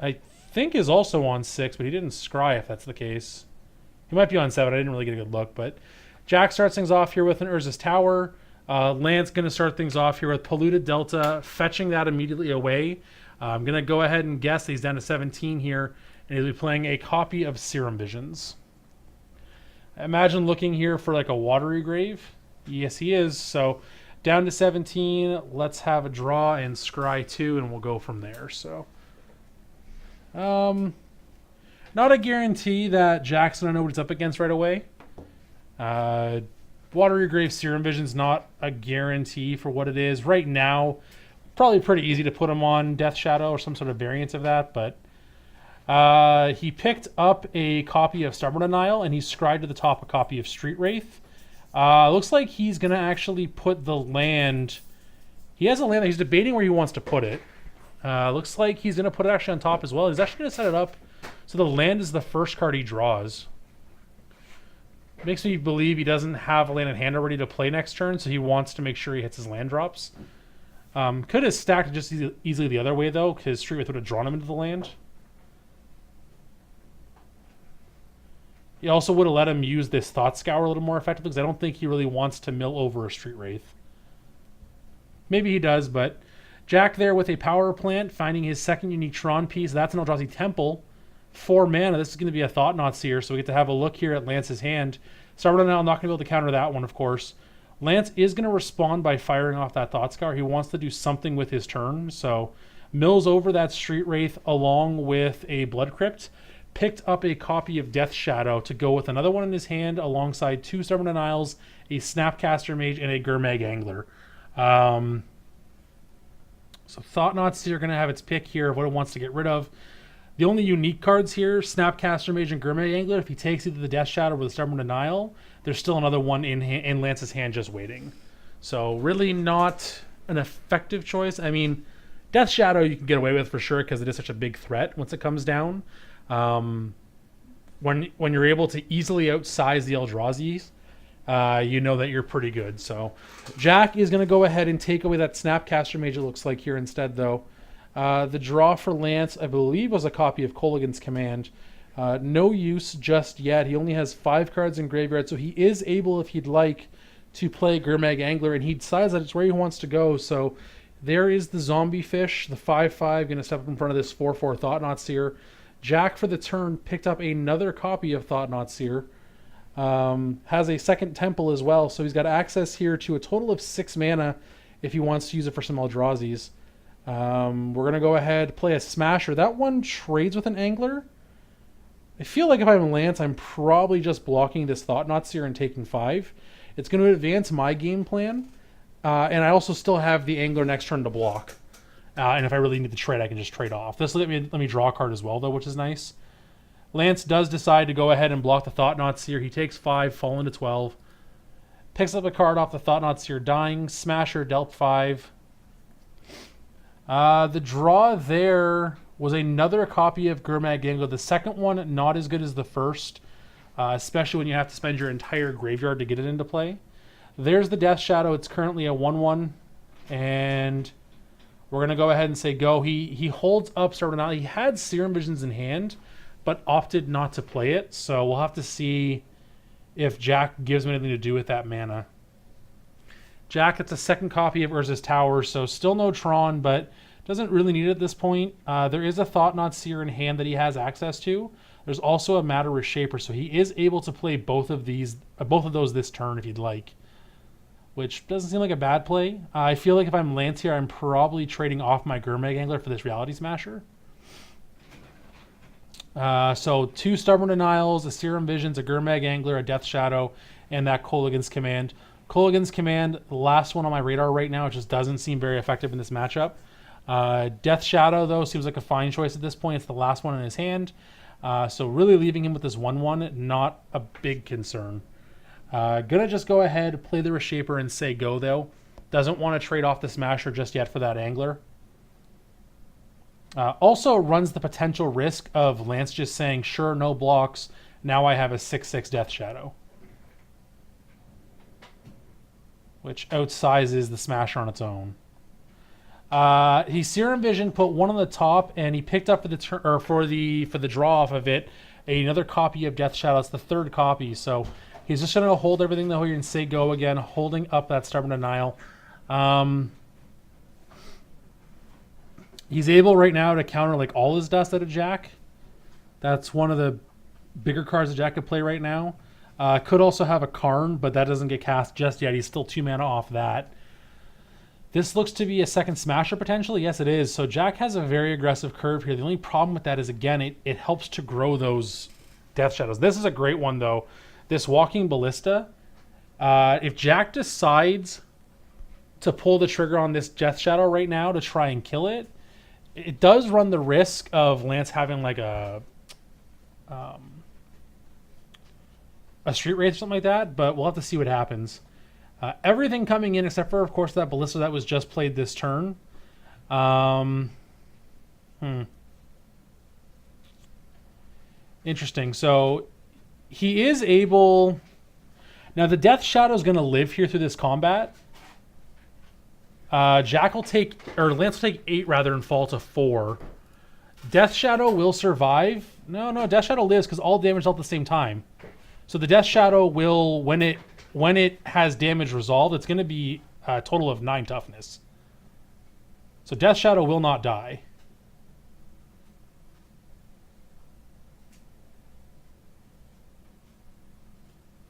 I think is also on 6, but he didn't scry if that's the case. He might be on 7. I didn't really get a good look, but Jack starts things off here with an Urza's Tower. Lance going to start things off here with Polluted Delta, fetching that immediately away. I'm going to go ahead and guess that he's down to 17 here, and he'll be playing a copy of Serum Visions. Imagine looking here for like a Watery Grave. Yes, he is. So down to 17. Let's have a draw and scry 2, and we'll go from there. So, not a guarantee that Jack's going to know what he's up against right away. Watery Grave Serum Vision's not a guarantee for what it is. Right now, probably pretty easy to put him on Death Shadow or some sort of variant of that, but he picked up a copy of Stubborn Denial, and he scried to the top a copy of Street Wraith. Looks like he's going to actually put the land... He has a land that he's debating where he wants to put it. Looks like he's going to put it actually on top as well. He's actually going to set it up so the land is the first card he draws. Makes me believe he doesn't have a land in hand already to play next turn, so he wants to make sure he hits his land drops. Could have stacked it just easily the other way, though, because Street Wraith would have drawn him into the land. He also would have let him use this Thought Scour a little more effectively, because I don't think he really wants to mill over a Street Wraith. Maybe he does, but Jack there with a Power Plant, finding his second unique Tron piece. That's an Eldrazi Temple. 4 mana. This is going to be a Thought-Knot Seer, so we get to have a look here at Lance's hand. Stubborn Denial, not going to be able to counter that one, of course. Lance is going to respond by firing off that Thought Scour. He wants to do something with his turn, so mills over that Street Wraith along with a Blood Crypt. Picked up a copy of Death Shadow to go with another one in his hand alongside 2 Stubborn Denials, a Snapcaster Mage, and a Gurmag Angler. So Thought-Knot Seer going to have its pick here of what it wants to get rid of. The only unique cards here, Snapcaster Mage and Gurmag Angler, if he takes either the Death Shadow or the Stubborn Denial, there's still another one in Lance's hand just waiting. So really not an effective choice. I mean, Death Shadow you can get away with for sure because it is such a big threat once it comes down. When you're able to easily outsize the Eldrazi's, you know that you're pretty good. So Jack is going to go ahead and take away that Snapcaster Mage, it looks like here instead, though. The draw for Lance, I believe, was a copy of Kolaghan's Command. No use just yet. He only has 5 cards in graveyard, so he is able, if he'd like, to play Gurmag Angler, and he decides that it's where he wants to go. So there is the Zombie Fish, the 5/5, going to step up in front of this 4/4 Thought-Knot Seer. Jack, for the turn, picked up another copy of Thought-Knot Seer. Has a second Temple as well, so he's got access here to a total of 6 mana if he wants to use it for some Eldrazi's. We're going to go ahead, play a Smasher. That one trades with an Angler. I feel like if I'm Lance, I'm probably just blocking this Thought-Knot Seer and taking 5. It's going to advance my game plan, and I also still have the Angler next turn to block. And if I really need to trade, I can just trade off. This will let me draw a card as well, though, which is nice. Lance does decide to go ahead and block the Thought-Knot Seer. He takes 5, falling to 12. Picks up a card off the Thought-Knot Seer, dying. Smasher, dealt 5. The draw there was another copy of Gurmag Angler. The second one, not as good as the first, especially when you have to spend your entire graveyard to get it into play. There's the Death Shadow. It's currently a 1/1, and we're going to go ahead and say go. He holds up Stubborn Denial. He had Serum Visions in hand, but opted not to play it, so we'll have to see if Jack gives him anything to do with that mana. Jack gets a second copy of Urza's Tower, so still no Tron, but doesn't really need it at this point. There is a Thought-Knot Seer in hand that he has access to. There's also a Matter Reshaper, so he is able to play both of those this turn if he'd like, which doesn't seem like a bad play. I feel like if I'm Lance here, I'm probably trading off my Gurmag Angler for this Reality Smasher. So 2 Stubborn Denials, a Serum Visions, a Gurmag Angler, a Death Shadow, and that Kolaghan's Command. Kolaghan's Command, the last one on my radar right now. It just doesn't seem very effective in this matchup. Death Shadow, though, seems like a fine choice at this point. It's the last one in his hand. So really leaving him with this 1/1, not a big concern. Gonna just go ahead, play the Reshaper, and say go, though. Doesn't want to trade off the Smasher just yet for that Angler. Also runs the potential risk of Lance just saying, sure, no blocks. Now I have a 6/6 Death Shadow, which outsizes the Smasher on its own. He Serum Vision, put one on the top, and he picked up for the for the draw off of it another copy of Death Shadow. It's the third copy, so he's just gonna hold everything the whole year and say go again, holding up that Stubborn Denial. He's able right now to counter like all his dust out of Jack. That's one of the bigger cards that Jack could play right now. Could also have a Karn, but that doesn't get cast just yet. He's still 2 mana off that. This looks to be a second Smasher potentially. Yes, it is. So Jack has a very aggressive curve here. The only problem with that is, again, it helps to grow those Death Shadows. This is a great one, though. This Walking Ballista. If Jack decides to pull the trigger on this Death Shadow right now to try and kill it, it does run the risk of Lance having like a Street Wraith or something like that, but we'll have to see what happens. Everything coming in except for, of course, that Ballista that was just played this turn. Interesting. So he is able... Now, the Death Shadow is going to live here through this combat. Jack will take... Or Lance will take 8 rather and fall to 4. Death Shadow will survive. No, Death Shadow lives because all damage dealt at the same time. So the Death Shadow will, when it has damage resolved, it's going to be a total of 9 toughness. So Death Shadow will not die.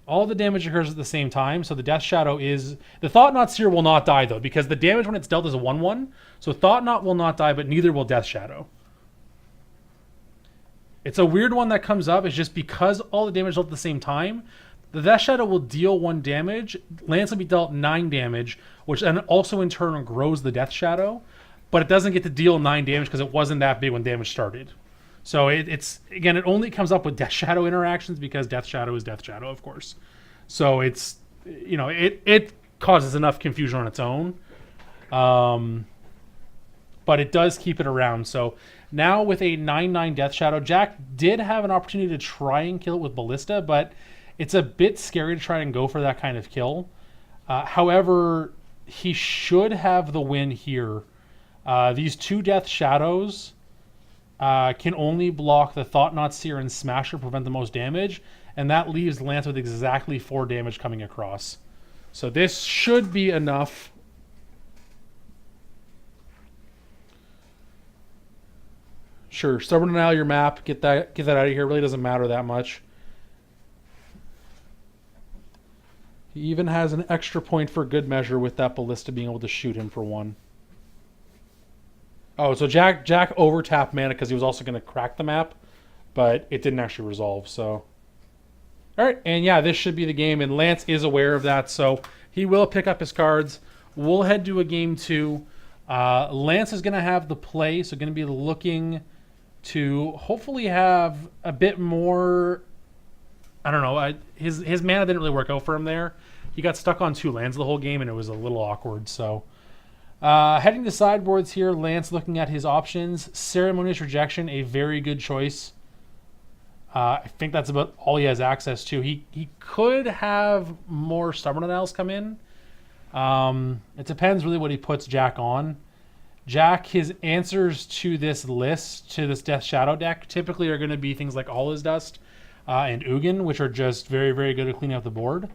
All the damage occurs at the same time, so the Death Shadow is... The Thought-Knot Seer will not die, though, because the damage when it's dealt is a 1-1. So Thought-Knot will not die, but neither will Death Shadow. It's a weird one that comes up. It's just because all the damage is dealt at the same time, the Death Shadow will deal 1 damage. Lance will be dealt 9 damage, which then also in turn grows the Death Shadow. But it doesn't get to deal 9 damage because it wasn't that big when damage started. So it's again, it only comes up with Death Shadow interactions because Death Shadow is Death Shadow, of course. So it's, you know, it causes enough confusion on its own. But it does keep it around. So now with a 9/9 Death Shadow, Jack did have an opportunity to try and kill it with Ballista, but it's a bit scary to try and go for that kind of kill. However, he should have the win here. These 2 Death Shadows can only block the Thought-Knot Seer and Smasher, prevent the most damage, and that leaves Lance with exactly 4 damage coming across. So this should be enough. Sure, Stubborn Denial your map, get that out of here. It really doesn't matter that much. He even has an extra point for good measure with that Ballista being able to shoot him for 1. Oh, so Jack overtapped mana because he was also going to crack the map, but it didn't actually resolve, so... Alright, and yeah, this should be the game, and Lance is aware of that, so he will pick up his cards. We'll head to a game 2. Lance is going to have the play, so going to be looking to hopefully have a bit more... I don't know, his mana didn't really work out for him there. He got stuck on 2 lands the whole game, and it was a little awkward, so... heading to sideboards here, Lance looking at his options. Ceremonious Rejection, a very good choice. I think that's about all he has access to. He could have more Stubborn Denials come in. It depends really what he puts Jack on. Jack, his answers to this list, to this Death Shadow deck, typically are going to be things like All Is Dust and Ugin, which are just very, very good at cleaning up the board.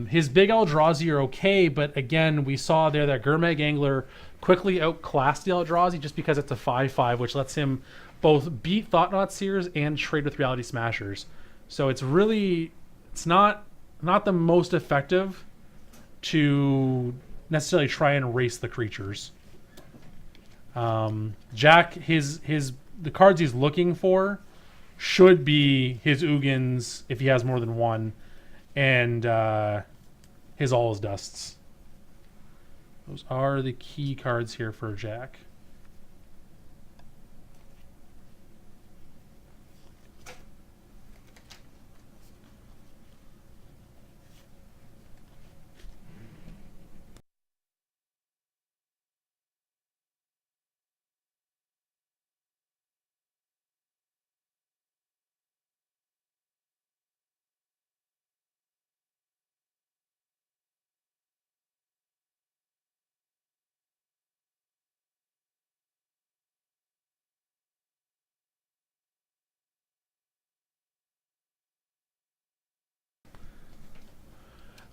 His big Eldrazi are okay, but again, we saw there that Gurmag Angler quickly outclassed the Eldrazi just because it's a 5/5, which lets him both beat Thought-Knot Seers and trade with Reality Smashers. So it's not the most effective to necessarily try and race the creatures. Jack, the cards he's looking for should be his Ugins if he has more than one, and his All His Dusts. Those are the key cards here for Jack.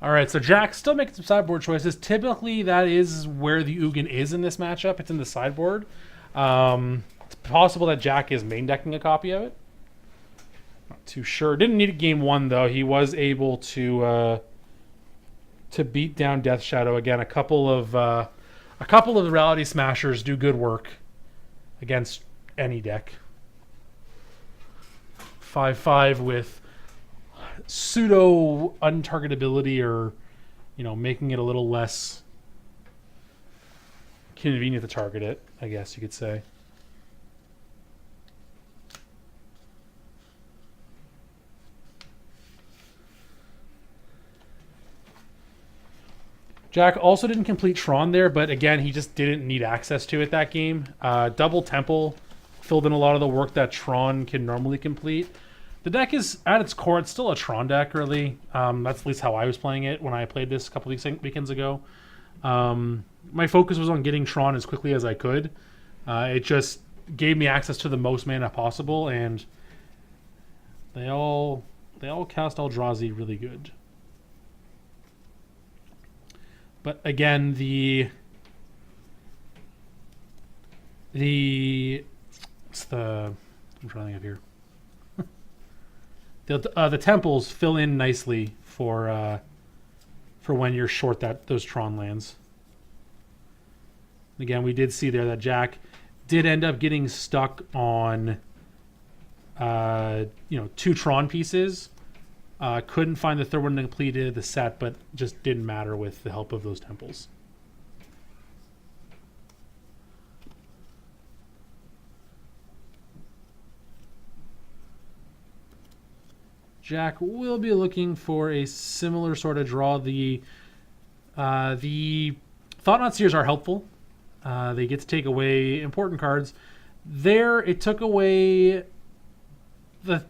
All right, so Jack still making some sideboard choices. Typically, that is where the Ugin is in this matchup. It's in the sideboard. It's possible that Jack is main decking a copy of it. Not too sure. Didn't need it game one though. He was able to beat down Death Shadow again. A couple of the Reality Smashers do good work against any deck. 5/5 with pseudo untargetability, or making it a little less convenient to target it, I guess you could say. Jack also didn't complete Tron there, but again, he just didn't need access to it that game. Double Temple filled in a lot of the work that Tron can normally complete. The deck is, at its core, it's still a Tron deck, really. That's at least how I was playing it when I played this a couple weekends ago. My focus was on getting Tron as quickly as I could. It just gave me access to the most mana possible, and they all cast Eldrazi really good. But again, I'm trying to think of here. The temples fill in nicely for when you're short those Tron lands. Again, we did see there that Jack did end up getting stuck on 2 Tron pieces. Couldn't find the third one to complete the set, but just didn't matter with the help of those temples. Jack will be looking for a similar sort of draw. The Thought-Knot Seers are helpful. They get to take away important cards. There, it took away the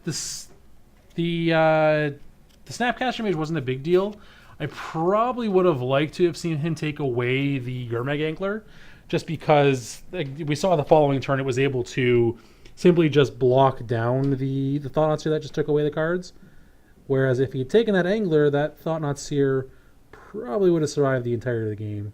Snapcaster Mage wasn't a big deal. I probably would have liked to have seen him take away the Yermeg Angler, just because we saw the following turn it was able to simply just block down the Thought-Knot Seer that just took away the cards. Whereas if he had taken that Angler, that Thought-Knot Seer probably would have survived the entirety of the game.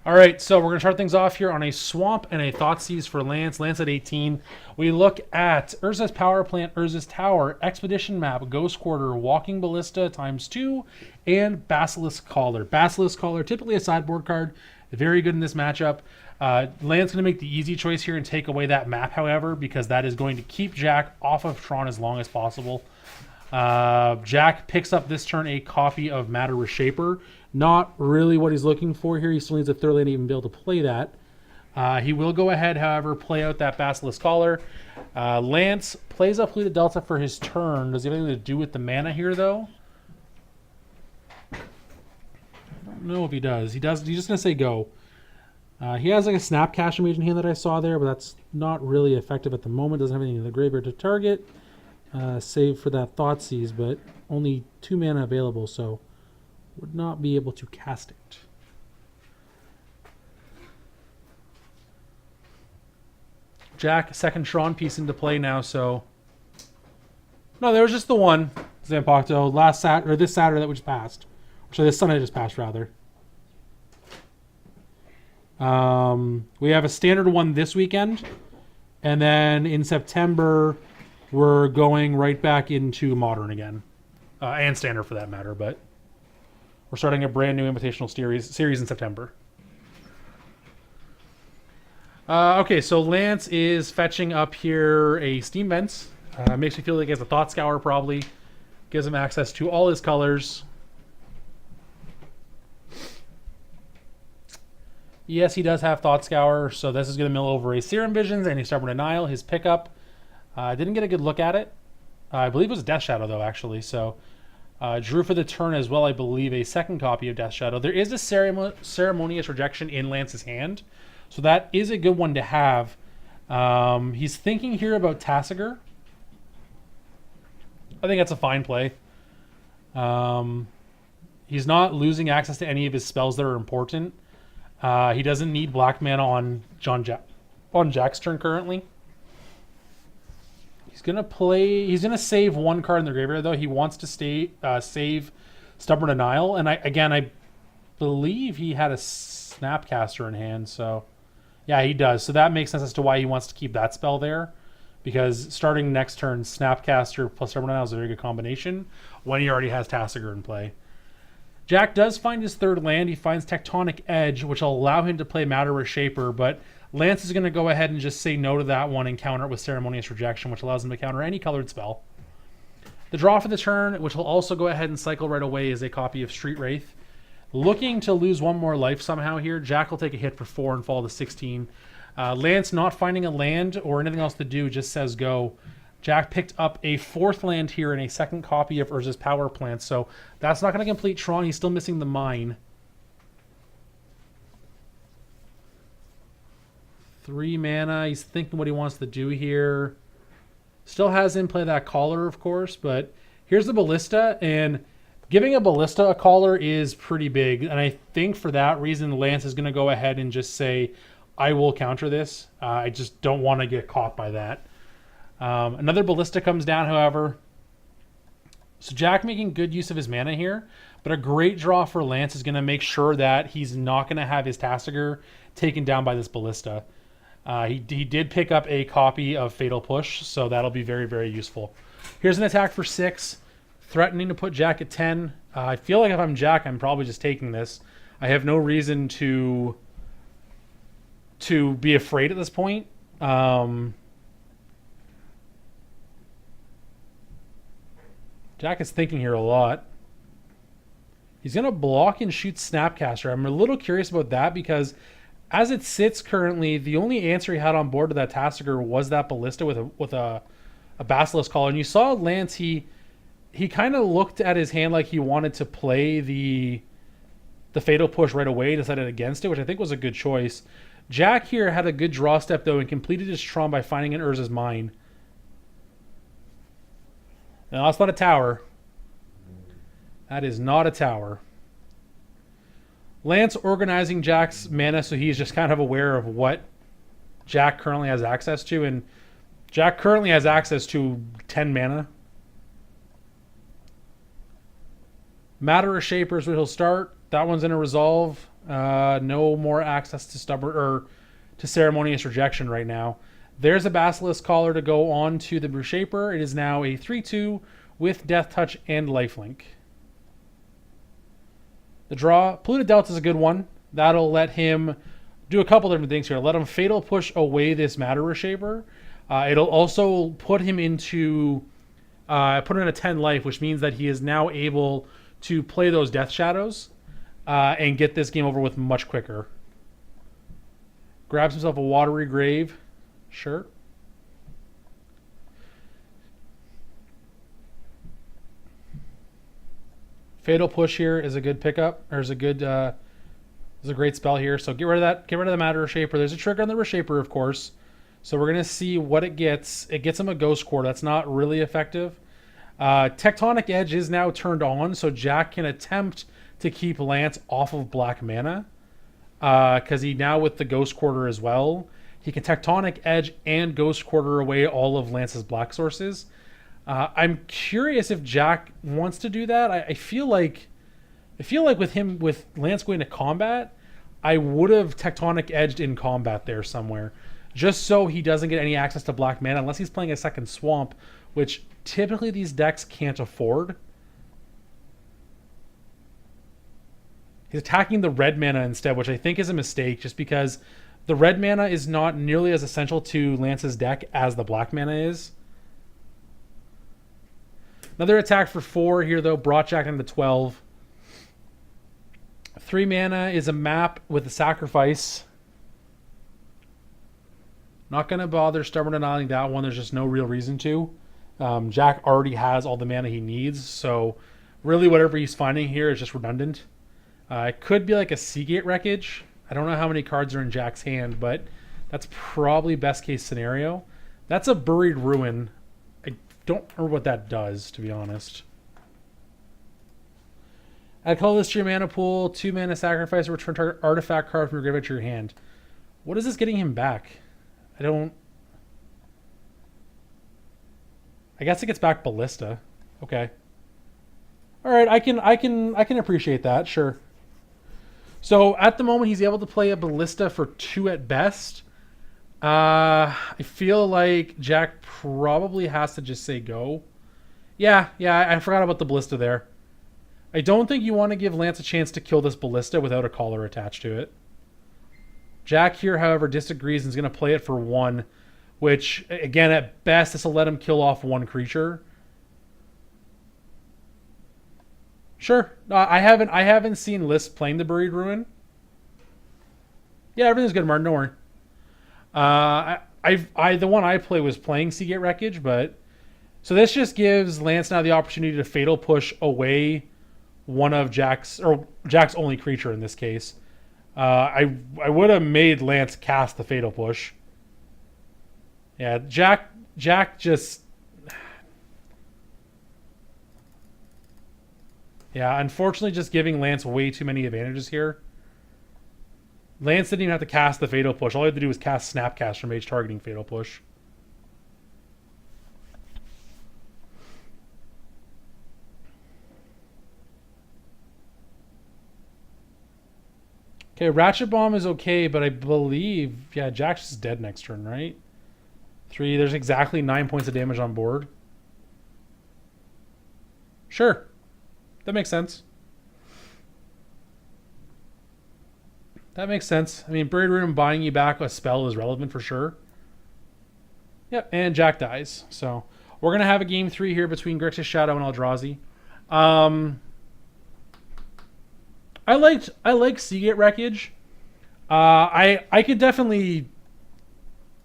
All right, so we're going to start things off here on a Swamp and a Thoughtseize for Lance. Lance at 18. We look at Urza's Power Plant, Urza's Tower, Expedition Map, Ghost Quarter, Walking Ballista ×2, and Basilisk Collar. Basilisk Collar, typically a sideboard card, very good in this matchup. Lance going to make the easy choice here and take away that map, however, because that is going to keep Jack off of Tron as long as possible. Jack picks up this turn a copy of Matter Reshaper. Not really what he's looking for here. He still needs a third lane to even be able to play that. He will go ahead, however, play out that Basilisk Collar. Lance plays up Polluted Delta for his turn. Does he have anything to do with the mana here, though? I don't know if he does. He does. He's just going to say go. He has like a Snapcaster Mage in hand that I saw there, but that's not really effective at the moment. Doesn't have anything in the graveyard to target. Save for that Thoughtseize, but only 2 mana available, so would not be able to cast it. Jack, second Tron piece into play now, so... No, there was just the one, Zampacto, this Saturday that we just passed. Actually, this Sunday just passed, rather. We have a standard one this weekend, and then in September, we're going right back into Modern again. And Standard, for that matter, but... We're starting a brand new Invitational series in September. Okay, so Lance is fetching up here a Steam Vents. Makes me feel like he has a Thought Scour, probably. Gives him access to all his colors. Yes, he does have Thought Scour, so this is going to mill over a Serum Visions and a Stubborn Denial. His pickup. Didn't get a good look at it. I believe it was Death Shadow, though, actually, so... Drew for the turn as well, I believe, a second copy of Death Shadow. There is a Ceremonious Rejection in Lance's hand, so that is a good one to have. He's thinking here about Tasigur. I think that's a fine play. He's not losing access to any of his spells that are important. He doesn't need black mana on Jack's turn currently. He's gonna save one card in the graveyard though. He wants to save Stubborn Denial, and I believe he had a Snapcaster in hand. So yeah, he does. So that makes sense as to why he wants to keep that spell there, because starting next turn, Snapcaster plus Stubborn Denial is a very good combination when he already has Tasigur in play. Jack does find his third land. He finds Tectonic Edge, which will allow him to play Matter Shaper, but Lance is going to go ahead and just say no to that one and counter it with Ceremonious Rejection, which allows him to counter any colored spell. The draw for the turn, which will also go ahead and cycle right away, is a copy of Street Wraith. Looking to lose one more life somehow here, Jack will take a hit for 4 and fall to 16. Lance, not finding a land or anything else to do, just says go. Jack picked up a 4th land here and a 2nd copy of Urza's Power Plant, so that's not going to complete Tron. He's still missing the mine. 3 mana. He's thinking what he wants to do here. Still has him play that Caller, of course, but here's the Ballista, and giving a Ballista a Caller is pretty big, and I think for that reason Lance is going to go ahead and just say, I will counter this. I just don't want to get caught by that. Another Ballista comes down, however. So Jack making good use of his mana here, but a great draw for Lance is going to make sure that he's not going to have his Tasigur taken down by this Ballista. He did pick up a copy of Fatal Push, so that'll be very, very useful. Here's an attack for 6, threatening to put Jack at 10. I feel like if I'm Jack, I'm probably just taking this. I have no reason to be afraid at this point. Jack is thinking here a lot. He's going to block and shoot Snapcaster. I'm a little curious about that because as it sits currently, the only answer he had on board to that Tasigur was that Ballista with a Basilisk Collar. And you saw Lance, he kind of looked at his hand like he wanted to play the Fatal Push right away, decided against it, which I think was a good choice. Jack here had a good draw step, though, and completed his Tron by finding an Urza's Mine. Now, that's not a tower. That is not a tower. Lance organizing Jack's mana so he's just kind of aware of what Jack currently has access to, and Jack currently has access to 10 mana. Matter of Shapers, which he'll start. That one's going to resolve. No more access to Stubborn or to Ceremonious Rejection right now. There's a Basilisk Collar to go on to the Shaper. It is now a 3/2 with Death Touch and Lifelink. The draw, Polluted Delta is a good one. That'll let him do a couple different things here. Let him Fatal Push away this Matter Reshaper. It'll also put him into put him in a 10 life, which means that he is now able to play those Death Shadows and get this game over with much quicker. Grabs himself a Watery Grave. Sure. Fatal Push here is a good pickup, or is a good is a great spell here. So get rid of that. Get rid of the Matter Reshaper. There's a trigger on the Reshaper, of course. So we're gonna see what it gets. It gets him a Ghost Core. That's not really effective. Tectonic Edge is now turned on, so Jack can attempt to keep Lance off of black mana. Because he now with the Ghost Quarter as well, he can Tectonic Edge and Ghost Quarter away all of Lance's black sources. I'm curious if Jack wants to do that. I feel like with Lance going to combat, I would have Tectonic Edged in combat there somewhere, just so he doesn't get any access to black mana unless he's playing a second swamp, which typically these decks can't afford. He's attacking the red mana instead, which I think is a mistake, just because the red mana is not nearly as essential to Lance's deck as the black mana is. Another attack for 4 here, though, brought Jack into 12. 3 mana is a map with a sacrifice. Not going to bother Stubborn Denying that one. There's just no real reason to. Jack already has all the mana he needs, so Really, whatever he's finding here is just redundant. It could be like a Seagate wreckage. I don't know how many cards are in Jack's hand, but that's probably best case scenario. That's a buried ruin. I don't remember what that does, to be honest. Add colorless to your mana pool, 2 mana sacrifice, return target artifact card from your graveyard to your hand. What is this getting him back? I guess it gets back Ballista. Okay. All right, I can appreciate that, sure. So at the moment, he's able to play a Ballista for 2 at best. I feel like Jack probably has to just say go. Yeah, I forgot about the Ballista there. I don't think you want to give Lance a chance to kill this Ballista without a collar attached to it. Jack here, however, disagrees and is going to play it for 1, which, again, at best, this will let him kill off 1 creature. Sure. I haven't seen lists playing the Buried Ruin. Yeah, everything's good, Martin. Don't worry. The one I play was playing Seagate Wreckage, but so this just gives Lance now the opportunity to Fatal Push away one of Jack's only creature in this case. I would have made Lance cast the Fatal Push. Yeah, Jack just. Yeah, unfortunately, just giving Lance way too many advantages here. Lance didn't even have to cast the Fatal Push. All he had to do was cast Snapcaster Mage targeting Fatal Push. Okay, Ratchet Bomb is okay, but I believe, yeah, Jack's just dead next turn, right? 3, there's exactly 9 points of damage on board. Sure. That makes sense. That makes sense. I mean, Buried Ruin buying you back a spell is relevant for sure. Yep, and Jack dies. So we're going to have a game 3 here between Grixis Shadow and Eldrazi. I like Seagate Wreckage. I could definitely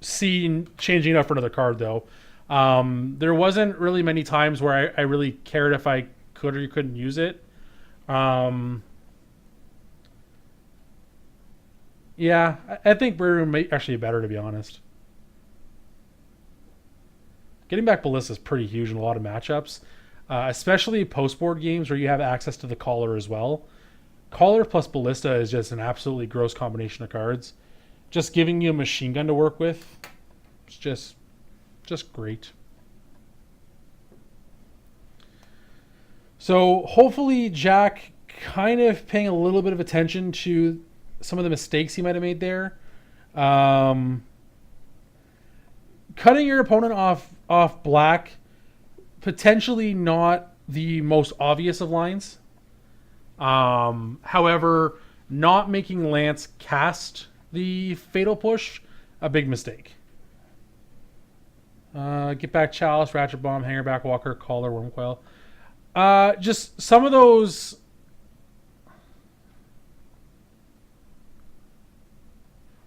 see changing it up for another card, though. There wasn't really many times where I really cared if I could or you couldn't use it. Yeah, I think Buried Ruin may actually be better, to be honest. Getting back Ballista is pretty huge in a lot of matchups, especially post-board games where you have access to the Collar as well. Collar plus Ballista is just an absolutely gross combination of cards. Just giving you a machine gun to work with, it's just great. So hopefully Jack kind of paying a little bit of attention to some of the mistakes he might have made there. Cutting your opponent off black, potentially not the most obvious of lines. However, not making Lance cast the Fatal Push, a big mistake. Get back Chalice, Ratchet Bomb, Hangerback Walker, Collar, Wormcoil. Just some of those.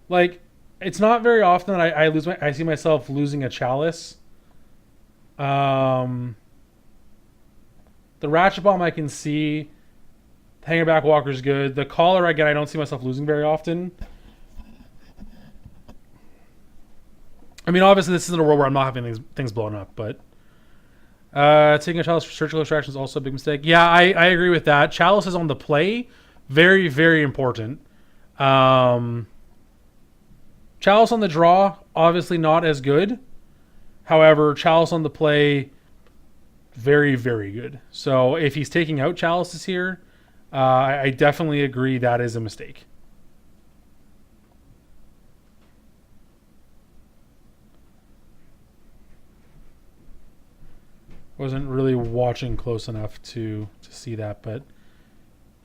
Like, it's not very often that I see myself losing a Chalice. The Ratchet Bomb I can see. Hangerback Walker's good. The Collar, again, I don't see myself losing very often. I mean, obviously, this isn't a world where I'm not having things blown up, but taking a Chalice for surgical extraction is also a big mistake. Yeah, I agree with that. Chalice is on the play. Very, very important. Chalice on the draw, obviously not as good. However, Chalice on the play, very, very good. So if he's taking out Chalices here, I definitely agree that is a mistake. Wasn't really watching close enough to see that, but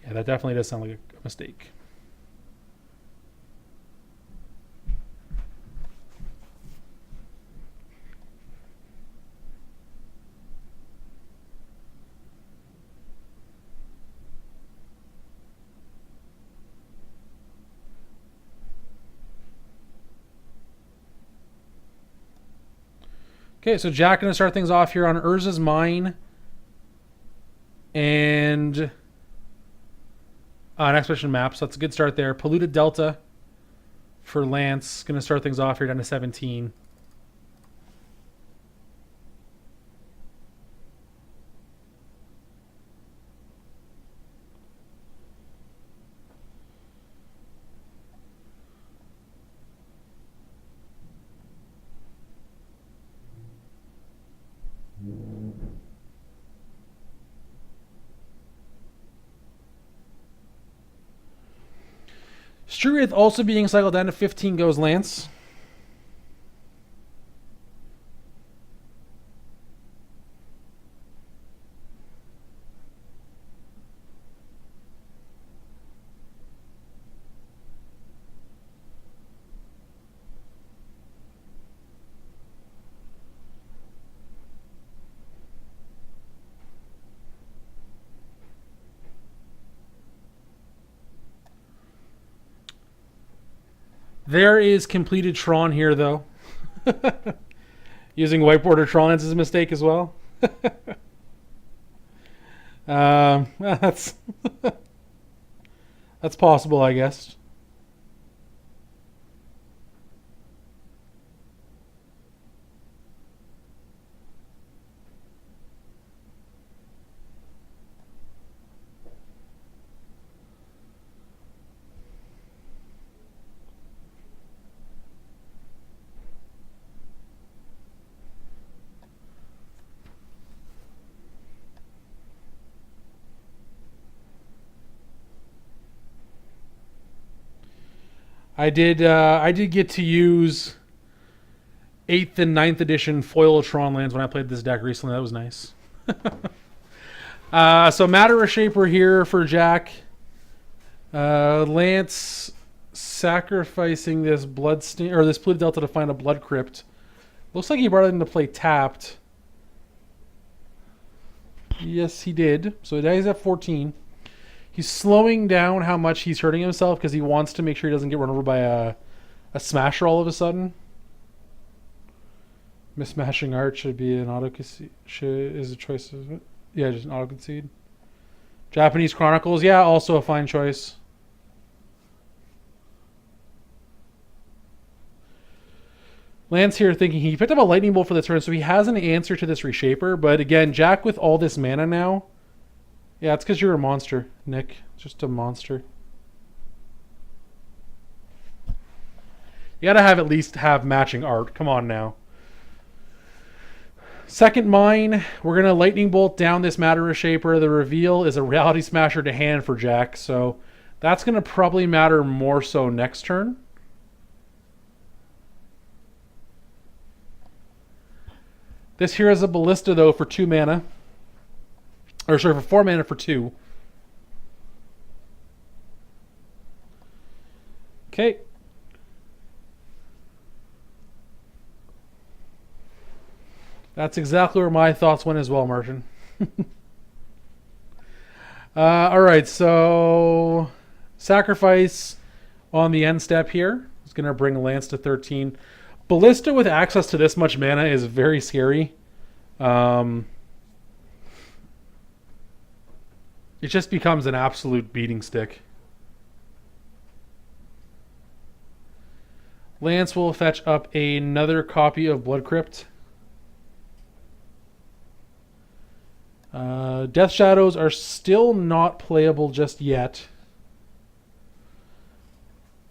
yeah, that definitely does sound like a mistake. Okay, so Jack going to start things off here on Urza's Mine. And an expedition map, so that's a good start there. Polluted Delta for Lance. Going to start things off here down to 17. Struith also being cycled down to 15 goes Lance. There is completed Tron here, though. Using whiteboard or Tron is a mistake as well. That's that's possible, I guess. I did get to use 8th and 9th edition foil Tron lands when I played this deck recently. That was nice. So Matter of Shaper here for Jack. Lance sacrificing this Bloodstain or this Polluted Delta to find a Blood Crypt. Looks like he brought it into play tapped. Yes, he did. So now he's at 14. He's slowing down how much he's hurting himself because he wants to make sure he doesn't get run over by a smasher all of a sudden. Mismashing art should be an auto concede. Is a choice of it? Yeah, just an auto concede. Japanese Chronicles, yeah, also a fine choice. Lance here thinking he picked up a lightning bolt for the turn, so he has an answer to this reshaper. But again, Jack with all this mana now. Yeah, it's because you're a monster, Nick. Just a monster. You gotta have at least have matching art. Come on now. Second mine, we're gonna lightning bolt down this Matter Reshaper. The reveal is a Reality Smasher to hand for Jack, so that's gonna probably matter more so next turn. This here is a Ballista though for 2 mana. Or sorry, for 4 mana for 2. Okay. That's exactly where my thoughts went as well, Martin. Alright, so sacrifice on the end step here. It's going to bring Lance to 13. Ballista with access to this much mana is very scary. It just becomes an absolute beating stick. Lance will fetch up another copy of Blood Crypt. Death Shadows are still not playable just yet.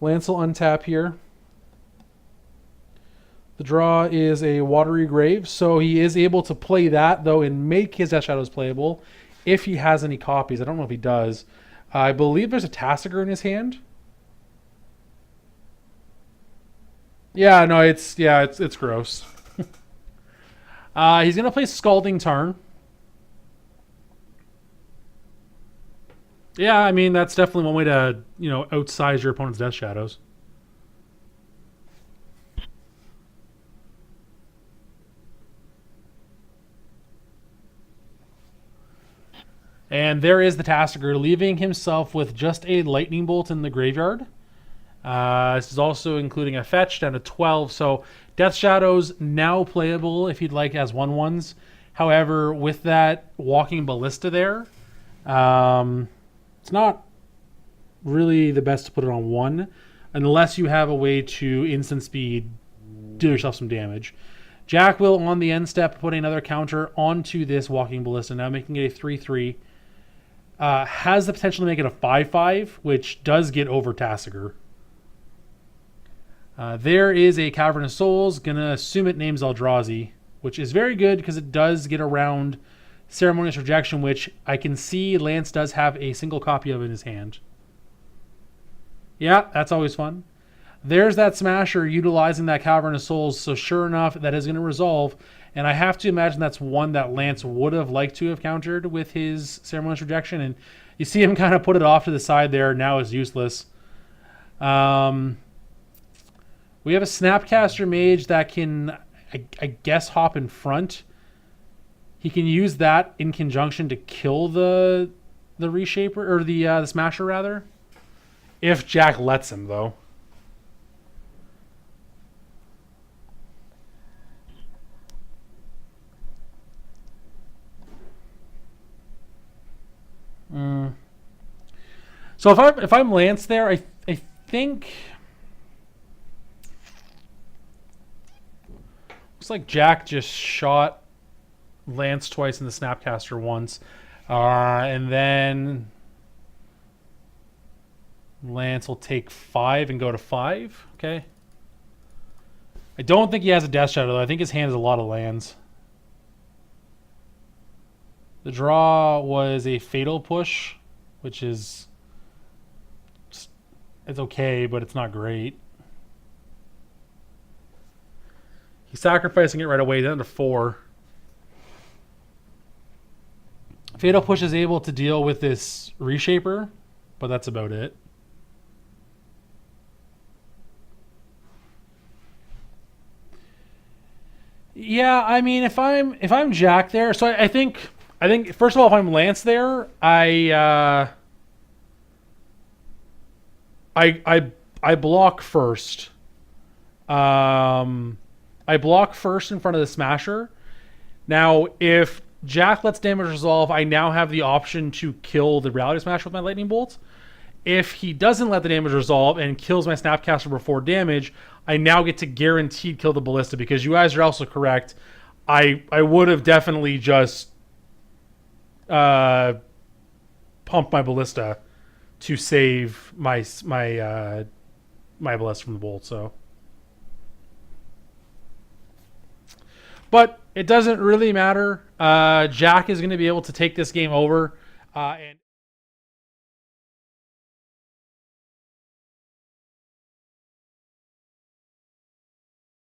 Lance will untap here. The draw is a Watery Grave, so he is able to play that, though, and make his Death Shadows playable if he has any copies. I don't know if he does. I believe there's a Tassiger in his hand. Yeah, no, it's gross. He's gonna play Scalding Tarn. Yeah, I mean that's definitely one way to outsize your opponent's Death Shadows. And there is the Tassiger, leaving himself with just a Lightning Bolt in the graveyard. This is also including a fetch down to 12. So Death Shadows now playable if you'd like as 1/1s. However, with that Walking Ballista there, It's not really the best to put it on 1 unless you have a way to instant speed do yourself some damage. Jack will, on the end step, put another counter onto this Walking Ballista, now making it a 3-3. Has the potential to make it a 5-5, which does get over Tassiger. There is a Cavernous Souls. Gonna assume it names Eldrazi, which is very good because it does get around Ceremonious Rejection, which I can see Lance does have a single copy of in his hand. Yeah, that's always fun. There's that Smasher utilizing that Cavernous Souls, so sure enough, that is going to resolve. And I have to imagine that's one that Lance would have liked to have countered with his Ceremonious Rejection. And you see him kind of put it off to the side there. Now is useless. We have a Snapcaster Mage that can, I guess, hop in front. He can use that in conjunction to kill the Reshaper, or the Smasher, rather. If Jack lets him, though. So if I'm Lance there, I think looks like Jack just shot Lance twice and the Snapcaster once, and then Lance will take 5 and go to 5. Okay. I don't think he has a Death Shadow, though. I think his hand has a lot of lands. The draw was a Fatal Push, which is... it's okay, but it's not great. He's sacrificing it right away, down to 4. Fatal Push is able to deal with this Reshaper, but that's about it. Yeah, I mean, if I'm Jack there, so I think first of all, if I'm Lance there, I block first. I block first in front of the Smasher. Now, if Jack lets damage resolve, I now have the option to kill the Reality Smash with my Lightning Bolt. If he doesn't let the damage resolve and kills my Snapcaster before damage, I now get to guaranteed kill the Ballista, because you guys are also correct. I would have definitely just pumped my Ballista to save my Ballista from the Bolt. So, but it doesn't really matter. Jack is going to be able to take this game over, and